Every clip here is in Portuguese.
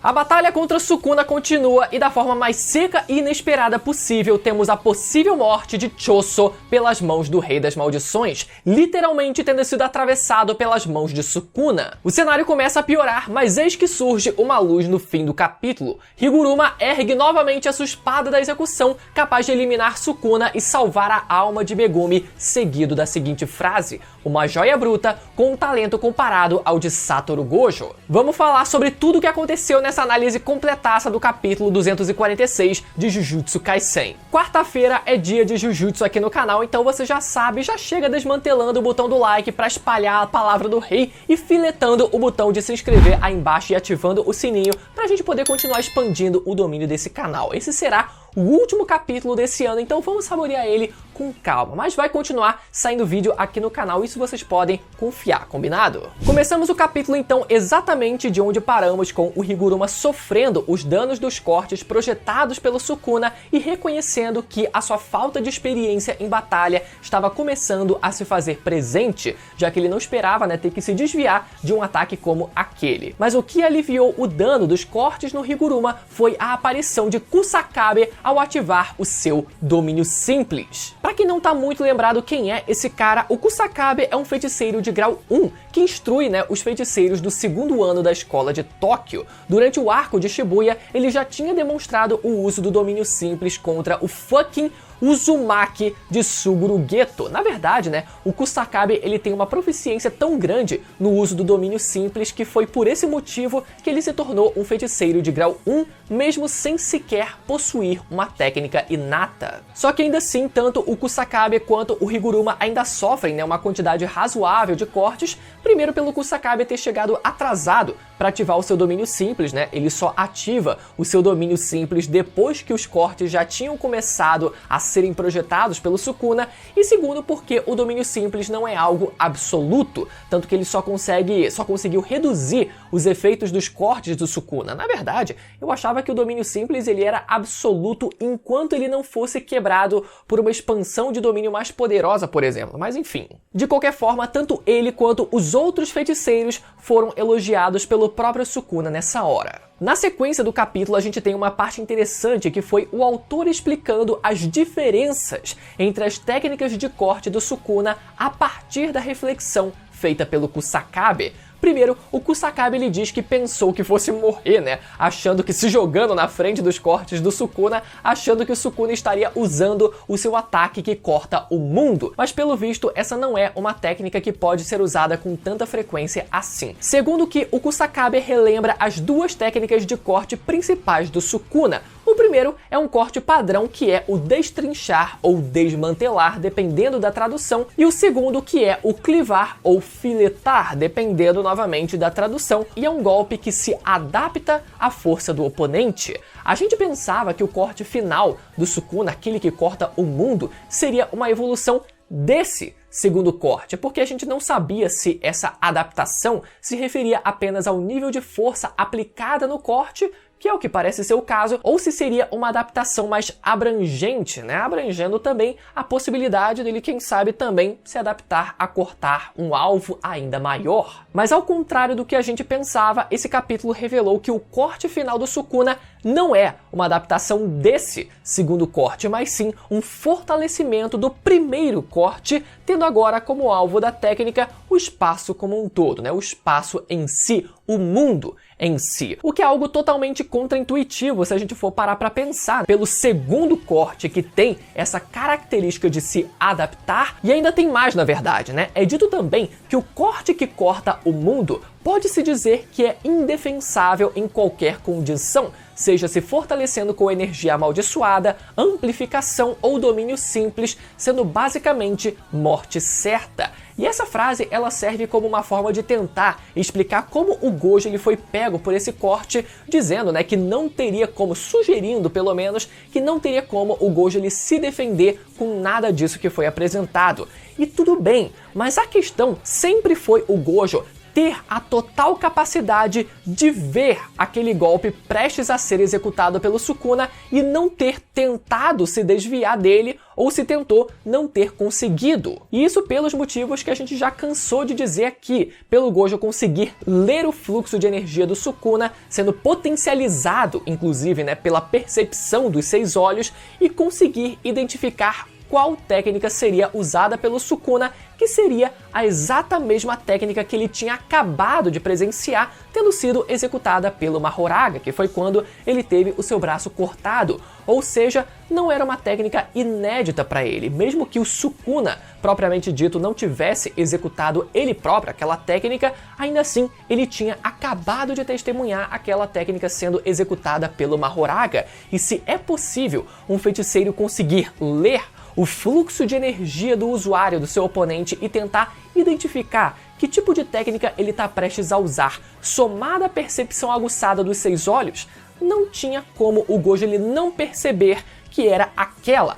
A batalha contra Sukuna continua e da forma mais seca e inesperada possível temos a possível morte de Choso pelas mãos do Rei das Maldições, literalmente tendo sido atravessado pelas mãos de Sukuna. O cenário começa a piorar, mas eis que surge uma luz no fim do capítulo. Higuruma ergue novamente a sua espada da execução, capaz de eliminar Sukuna e salvar a alma de Megumi, seguido da seguinte frase: uma joia bruta com um talento comparado ao de Satoru Gojo. Vamos falar sobre tudo o que aconteceu nessa análise completaça do capítulo 246 de Jujutsu Kaisen. Quarta-feira é dia de Jujutsu aqui no canal, então você já sabe, já chega desmantelando o botão do like para espalhar a palavra do rei e filetando o botão de se inscrever aí embaixo e ativando o sininho pra gente poder continuar expandindo o domínio desse canal. Esse será o último capítulo desse ano, então vamos saborear ele com calma, mas vai continuar saindo vídeo aqui no canal, isso vocês podem confiar, combinado? Começamos o capítulo então exatamente de onde paramos, com o Higuruma sofrendo os danos dos cortes projetados pelo Sukuna e reconhecendo que a sua falta de experiência em batalha estava começando a se fazer presente, já que ele não esperava, ter que se desviar de um ataque como aquele. Mas o que aliviou o dano dos cortes no Higuruma foi a aparição de Kusakabe ao ativar o seu domínio simples. Pra quem não tá muito lembrado quem é esse cara, o Kusakabe é um feiticeiro de grau 1 que instrui os feiticeiros do segundo ano da escola de Tóquio. Durante o arco de Shibuya, ele já tinha demonstrado o uso do domínio simples contra o fucking Uzumaki de Suguru Geto. Na verdade, o Kusakabe ele tem uma proficiência tão grande no uso do domínio simples que foi por esse motivo que ele se tornou um feiticeiro de grau 1, mesmo sem sequer possuir uma técnica inata. Só que ainda assim, tanto o Kusakabe quanto o Higuruma ainda sofrem uma quantidade razoável de cortes, primeiro pelo Kusakabe ter chegado atrasado para ativar o seu domínio simples, ele só ativa o seu domínio simples depois que os cortes já tinham começado a serem projetados pelo Sukuna, e segundo porque o domínio simples não é algo absoluto, tanto que ele só conseguiu reduzir os efeitos dos cortes do Sukuna. Na verdade, eu achava que o domínio simples ele era absoluto enquanto ele não fosse quebrado por uma expansão de domínio mais poderosa, por exemplo, mas enfim. De qualquer forma, tanto ele quanto os outros feiticeiros foram elogiados pelo próprio Sukuna nessa hora. Na sequência do capítulo, a gente tem uma parte interessante que foi o autor explicando as diferenças entre as técnicas de corte do Sukuna a partir da reflexão feita pelo Kusakabe. Primeiro, o Kusakabe ele diz que pensou que fosse morrer, achando que se jogando na frente dos cortes do Sukuna, achando que o Sukuna estaria usando o seu ataque que corta o mundo. Mas pelo visto, essa não é uma técnica que pode ser usada com tanta frequência assim. Segundo que o Kusakabe relembra as duas técnicas de corte principais do Sukuna. O primeiro é um corte padrão, que é o destrinchar ou desmantelar, dependendo da tradução, e o segundo que é o clivar ou filetar, dependendo novamente da tradução, e é um golpe que se adapta à força do oponente. A gente pensava que o corte final do Sukuna, aquele que corta o mundo, seria uma evolução desse segundo corte, porque a gente não sabia se essa adaptação se referia apenas ao nível de força aplicada no corte, que é o que parece ser o caso, ou se seria uma adaptação mais abrangente, abrangendo também a possibilidade dele, quem sabe, também se adaptar a cortar um alvo ainda maior. Mas ao contrário do que a gente pensava, esse capítulo revelou que o corte final do Sukuna não é uma adaptação desse segundo corte, mas sim um fortalecimento do primeiro corte, tendo agora como alvo da técnica o espaço como um todo, o espaço em si, o mundo em si. O que é algo totalmente contraintuitivo se a gente for parar para pensar pelo segundo corte, que tem essa característica de se adaptar, e ainda tem mais na verdade, É dito também que o corte que corta o mundo pode-se dizer que é indefensável em qualquer condição, seja se fortalecendo com energia amaldiçoada, amplificação ou domínio simples, sendo basicamente morte certa. E essa frase ela serve como uma forma de tentar explicar como o Gojo ele foi pego por esse corte, dizendo que não teria como, sugerindo pelo menos, que não teria como o Gojo ele se defender com nada disso que foi apresentado. E tudo bem, mas a questão sempre foi o Gojo ter a total capacidade de ver aquele golpe prestes a ser executado pelo Sukuna e não ter tentado se desviar dele, ou se tentou, não ter conseguido. E isso pelos motivos que a gente já cansou de dizer aqui, pelo Gojo conseguir ler o fluxo de energia do Sukuna, sendo potencializado, inclusive, né, pela percepção dos 6 olhos, e conseguir identificar qual técnica seria usada pelo Sukuna, que seria a exata mesma técnica que ele tinha acabado de presenciar tendo sido executada pelo Mahoraga, que foi quando ele teve o seu braço cortado. Ou seja, não era uma técnica inédita para ele, mesmo que o Sukuna, propriamente dito, não tivesse executado ele próprio aquela técnica, ainda assim ele tinha acabado de testemunhar aquela técnica sendo executada pelo Mahoraga. E se é possível um feiticeiro conseguir ler o fluxo de energia do usuário, do seu oponente, e tentar identificar que tipo de técnica ele está prestes a usar, somada à percepção aguçada dos 6 olhos, não tinha como o Gojo ele não perceber que era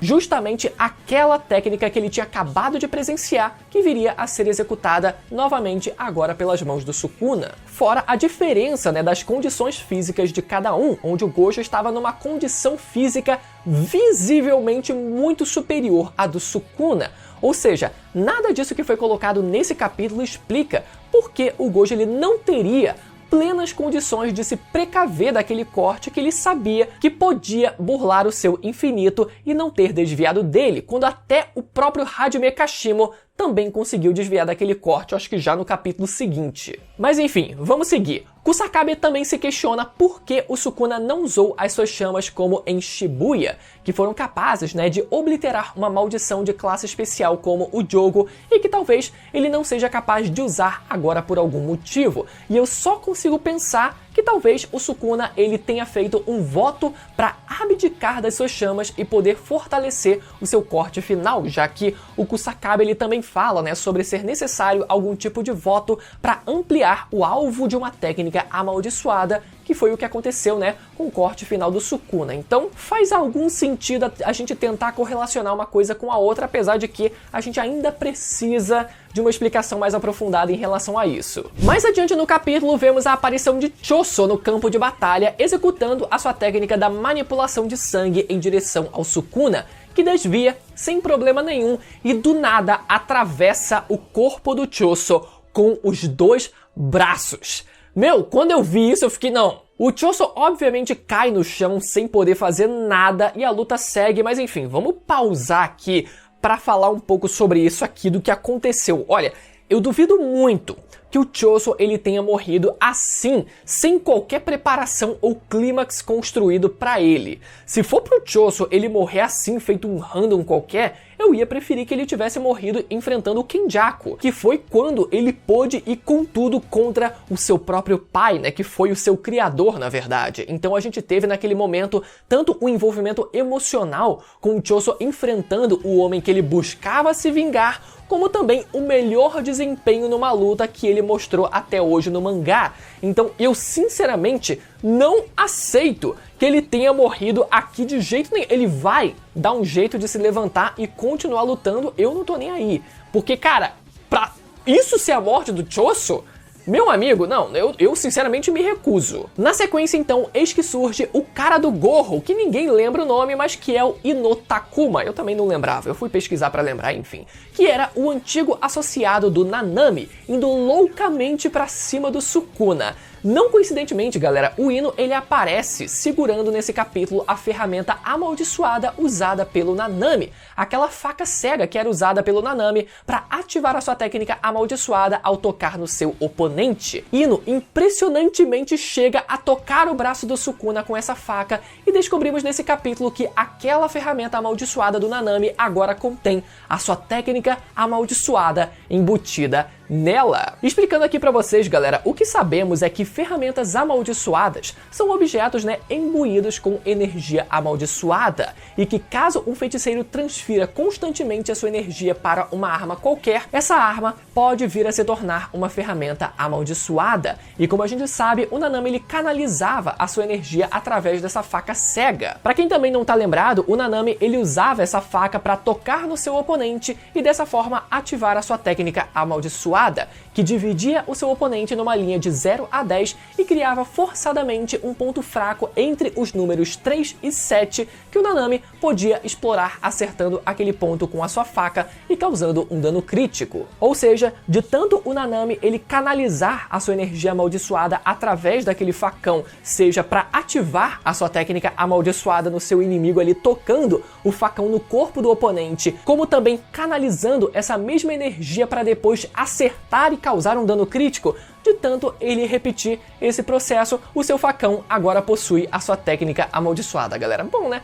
justamente aquela técnica que ele tinha acabado de presenciar, que viria a ser executada novamente agora pelas mãos do Sukuna. Fora a diferença, né, das condições físicas de cada um, onde o Gojo estava numa condição física visivelmente muito superior à do Sukuna. Ou seja, nada disso que foi colocado nesse capítulo explica por que o Gojo ele não teria plenas condições de se precaver daquele corte que ele sabia que podia burlar o seu infinito e não ter desviado dele, quando até o próprio Hajime Kashimo também conseguiu desviar daquele corte, acho que já no capítulo seguinte. Mas enfim, vamos seguir. Kusakabe também se questiona por que o Sukuna não usou as suas chamas como em Shibuya, que foram capazes, né, de obliterar uma maldição de classe especial como o Jogo, e que talvez ele não seja capaz de usar agora por algum motivo. E eu só consigo pensar que talvez o Sukuna ele tenha feito um voto para abdicar das suas chamas e poder fortalecer o seu corte final, já que o Kusakabe ele também fala, né, sobre ser necessário algum tipo de voto para ampliar o alvo de uma técnica amaldiçoada, que foi o que aconteceu, né, com o corte final do Sukuna. Então faz algum sentido a gente tentar correlacionar uma coisa com a outra, apesar de que a gente ainda precisa de uma explicação mais aprofundada em relação a isso. Mais adiante no capítulo vemos a aparição de Choso no campo de batalha, executando a sua técnica da manipulação de sangue em direção ao Sukuna, que desvia sem problema nenhum e do nada atravessa o corpo do Choso com os 2 braços. Meu, quando eu vi isso eu fiquei, não. O Choso obviamente cai no chão sem poder fazer nada e a luta segue, mas enfim, vamos pausar aqui para falar um pouco sobre isso aqui, do que aconteceu. Olha, eu duvido muito que o Choso ele tenha morrido assim, sem qualquer preparação ou clímax construído para ele. Se for pro Choso ele morrer assim, feito um random qualquer, eu ia preferir que ele tivesse morrido enfrentando o Kenjaku, que foi quando ele pôde ir com tudo contra o seu próprio pai, né, que foi o seu criador, na verdade. Então a gente teve naquele momento tanto um envolvimento emocional com o Choso enfrentando o homem que ele buscava se vingar, como também o melhor desempenho numa luta que ele mostrou até hoje no mangá. Então eu sinceramente não aceito que ele tenha morrido aqui de jeito nenhum. Ele vai dar um jeito de se levantar e continuar lutando, eu não tô nem aí. Porque, cara, pra isso ser a morte do Choso, meu amigo, não, eu sinceramente me recuso. Na sequência, então, eis que surge o cara do gorro, que ninguém lembra o nome, mas que é o Inotakuma. Eu também não lembrava, eu fui pesquisar pra lembrar, enfim. Que era o antigo associado do Nanami, indo loucamente pra cima do Sukuna. Não coincidentemente, galera, o Ino ele aparece segurando nesse capítulo a ferramenta amaldiçoada usada pelo Nanami, aquela faca cega que era usada pelo Nanami para ativar a sua técnica amaldiçoada ao tocar no seu oponente. Ino impressionantemente chega a tocar o braço do Sukuna com essa faca e descobrimos nesse capítulo que aquela ferramenta amaldiçoada do Nanami agora contém a sua técnica amaldiçoada embutida nela. Explicando aqui pra vocês, galera, o que sabemos é que ferramentas amaldiçoadas são objetos, né, imbuídos com energia amaldiçoada, e que caso um feiticeiro transfira constantemente a sua energia para uma arma qualquer, essa arma pode vir a se tornar uma ferramenta amaldiçoada. E como a gente sabe, o Nanami ele canalizava a sua energia através dessa faca cega. Pra quem também não tá lembrado, o Nanami ele usava essa faca para tocar no seu oponente e dessa forma ativar a sua técnica amaldiçoada. amaldiçoada, que dividia o seu oponente numa linha de 0 a 10 e criava forçadamente um ponto fraco entre os números 3 e 7 que o Nanami podia explorar acertando aquele ponto com a sua faca e causando um dano crítico. Ou seja, de tanto o Nanami ele canalizar a sua energia amaldiçoada através daquele facão, seja para ativar a sua técnica amaldiçoada no seu inimigo ali tocando o facão no corpo do oponente, como também canalizando essa mesma energia para depois acertar e causar um dano crítico, de tanto ele repetir esse processo, o seu facão agora possui a sua técnica amaldiçoada, galera. Bom, né?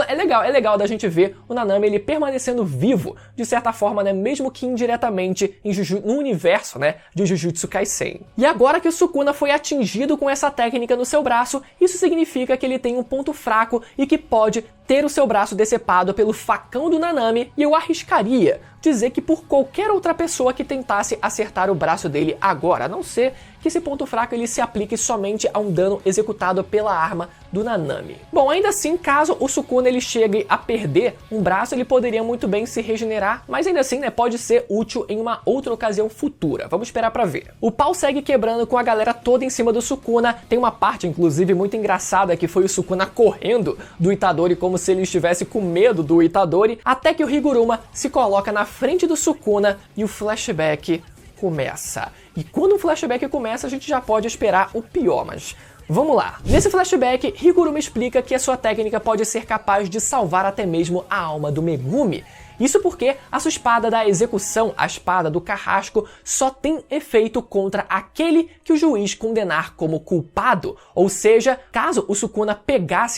É legal da gente ver o Nanami ele permanecendo vivo, de certa forma, né? Mesmo que indiretamente no universo, né? De Jujutsu Kaisen. E agora que o Sukuna foi atingido com essa técnica no seu braço, isso significa que ele tem um ponto fraco e que pode ter o seu braço decepado pelo facão do Nanami, e eu arriscaria dizer que por qualquer outra pessoa que tentasse acertar o braço dele agora, a não ser que esse ponto fraco ele se aplique somente a um dano executado pela arma do Nanami. Bom, ainda assim, caso o Sukuna ele chegue a perder um braço, ele poderia muito bem se regenerar, mas ainda assim, né, pode ser útil em uma outra ocasião futura. Vamos esperar pra ver. O pau segue quebrando com a galera toda em cima do Sukuna. Tem uma parte, inclusive, muito engraçada, que foi o Sukuna correndo do Itadori como se ele estivesse com medo do Itadori, até que o Higuruma se coloca na frente do Sukuna e o flashback começa. E quando o flashback começa, a gente já pode esperar o pior, mas vamos lá. Nesse flashback, Higuruma explica que a sua técnica pode ser capaz de salvar até mesmo a alma do Megumi. Isso porque a sua espada da execução, a espada do carrasco, só tem efeito contra aquele que o juiz condenar como culpado. Ou seja, caso o Sukuna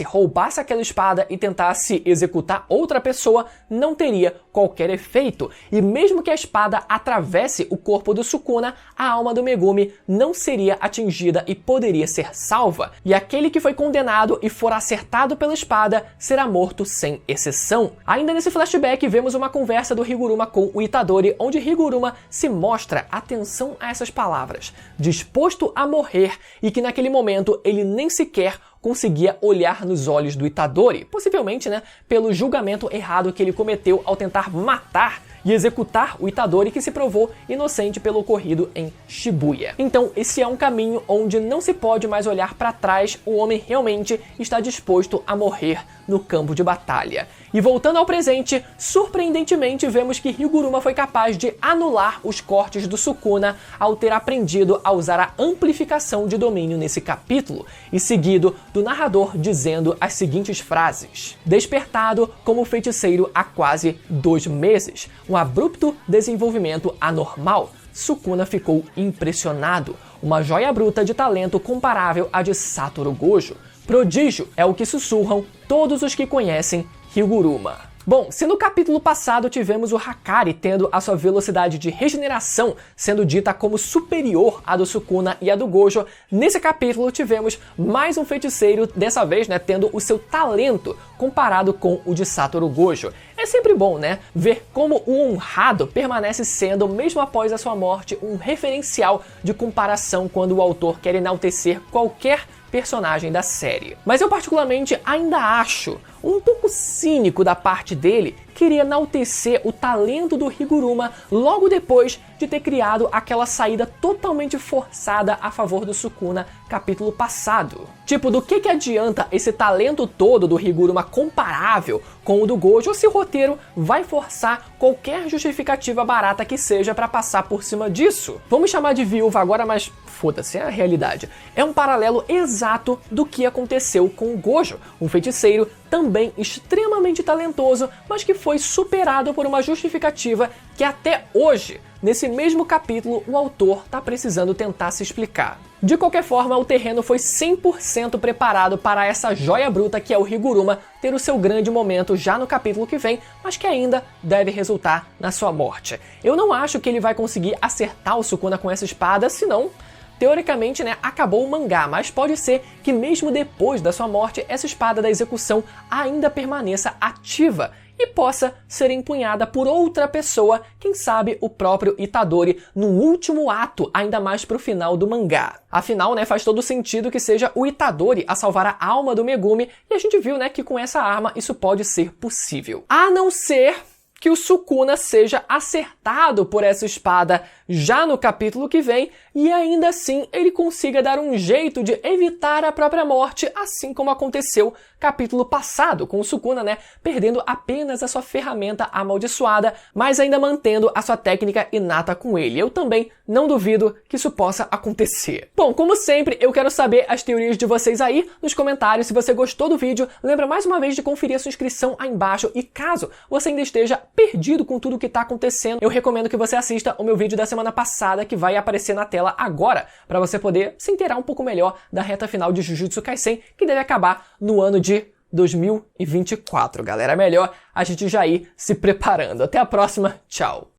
roubasse aquela espada e tentasse executar outra pessoa, não teria qualquer efeito. E mesmo que a espada atravesse o corpo do Sukuna, a alma do Megumi não seria atingida e poderia ser salva. E aquele que foi condenado e for acertado pela espada será morto sem exceção. Ainda nesse flashback, vemos uma conversa do Higuruma com o Itadori, onde Higuruma se mostra atenção a essas palavras, disposto a morrer, e que naquele momento ele nem sequer conseguia olhar nos olhos do Itadori, possivelmente, né, pelo julgamento errado que ele cometeu ao tentar matar e executar o Itadori, que se provou inocente pelo ocorrido em Shibuya. Então, esse é um caminho onde não se pode mais olhar para trás, o homem realmente está disposto a morrer no campo de batalha. E voltando ao presente, surpreendentemente vemos que Higuruma foi capaz de anular os cortes do Sukuna ao ter aprendido a usar a amplificação de domínio nesse capítulo, e seguido do narrador dizendo as seguintes frases: despertado como feiticeiro há quase 2 meses, um abrupto desenvolvimento anormal, Sukuna ficou impressionado, uma joia bruta de talento comparável à de Satoru Gojo. Prodígio é o que sussurram todos os que conhecem Higuruma. Bom, se no capítulo passado tivemos o Hakari tendo a sua velocidade de regeneração sendo dita como superior à do Sukuna e à do Gojo, nesse capítulo tivemos mais um feiticeiro, dessa vez, né, tendo o seu talento comparado com o de Satoru Gojo. É sempre bom, né, ver como o honrado permanece sendo, mesmo após a sua morte, um referencial de comparação quando o autor quer enaltecer qualquer personagem da série. Mas eu particularmente ainda acho um pouco cínico da parte dele querer enaltecer o talento do Higuruma logo depois de ter criado aquela saída totalmente forçada a favor do Sukuna capítulo passado. Tipo, do que adianta esse talento todo do Higuruma comparável com o do Gojo se o roteiro vai forçar qualquer justificativa barata que seja para passar por cima disso? Vamos chamar de viúva agora, mas foda-se, é a realidade. É um paralelo exato do que aconteceu com o Gojo, um feiticeiro também extremamente talentoso, mas que foi superado por uma justificativa que até hoje, nesse mesmo capítulo, o autor tá precisando tentar se explicar. De qualquer forma, o terreno foi 100% preparado para essa joia bruta que é o Higuruma ter o seu grande momento já no capítulo que vem, mas que ainda deve resultar na sua morte. Eu não acho que ele vai conseguir acertar o Sukuna com essa espada, senão teoricamente, né, acabou o mangá, mas pode ser que mesmo depois da sua morte, essa espada da execução ainda permaneça ativa e possa ser empunhada por outra pessoa, quem sabe o próprio Itadori, no último ato, ainda mais pro final do mangá. Afinal, né, faz todo sentido que seja o Itadori a salvar a alma do Megumi, e a gente viu, né, que com essa arma isso pode ser possível. A não ser que o Sukuna seja acertado por essa espada já no capítulo que vem e ainda assim ele consiga dar um jeito de evitar a própria morte, assim como aconteceu capítulo passado com o Sukuna, né, perdendo apenas a sua ferramenta amaldiçoada, mas ainda mantendo a sua técnica inata com ele. Eu também não duvido que isso possa acontecer. Bom, como sempre, eu quero saber as teorias de vocês aí nos comentários. Se você gostou do vídeo, lembra mais uma vez de conferir a sua inscrição aí embaixo e caso você ainda esteja perdido com tudo o que está acontecendo, eu recomendo que você assista o meu vídeo da semana passada que vai aparecer na tela agora, para você poder se inteirar um pouco melhor da reta final de Jujutsu Kaisen, que deve acabar no ano de 2024, galera. É melhor a gente já ir se preparando. Até a próxima, tchau!